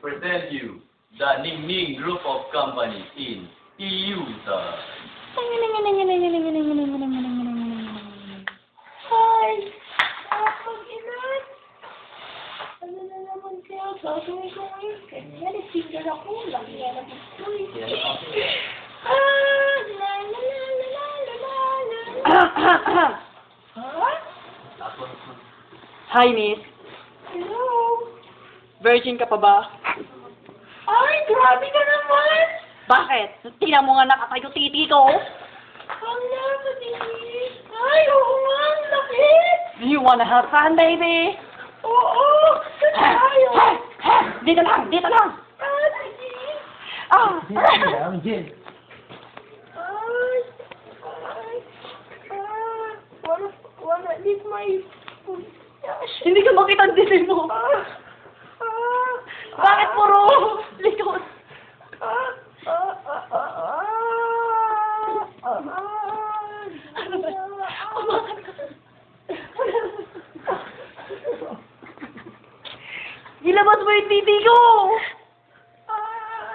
present you the Ning Ning Group of Companies in EU, sir. Hi! Mag-ilan? Ano na naman kaya gagawin ko ngayon? Kanya, nag-finger ako. Laki nga na gusto eh. La la la la la la la. Ha? Hi, miss. Hello? Virgin ka pa ba? Ay, grabe ka naman! Bakit? Tingnan mo nga nakatayo titi ko. Ang nakadinig. Ay, oo nga, ang lakit! Do you wanna have fun, baby? Oo! Saan tayo? Dito lang, dito lang. Sige. Ah! Wanna leave my Hindi ka makita ang dilim mo. Bakit puro likod? Ano ba? Kumakan ka. Ilabas mo yung titi ko!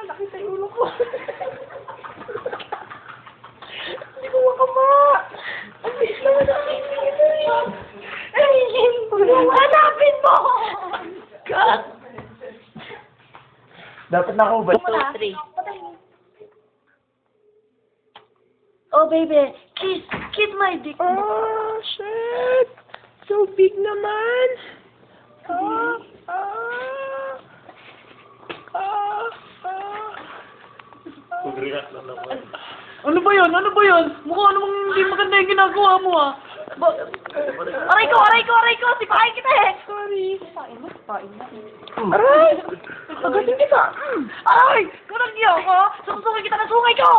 Laki sa ulo ko. Hindi ko makama. Ang bilis naman ang hanapin mo! God! Dapat nakaubad. 2, 3. Oh, baby. Kiss my dick. Oh, shit. So big naman. Ano ba yun? Ano ba yun? Mukha namang hindi maganda yung ginagawa mo ah. Aray ko! Aray ko! Aray ko! Sipahin kita eh! Sorry. Sipahin mo. Aray! Agatin kita. Ay! Kulang niyo ako! Sususukin kita ng sungay ko!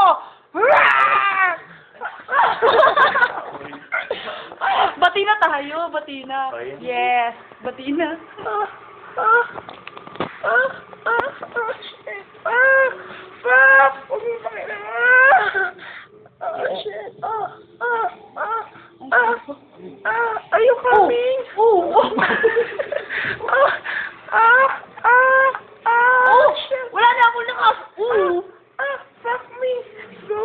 Bati na tayo! Bati na! Yes! Bati na! Are you coming? Wala na akong lakas! Fuck me. Go.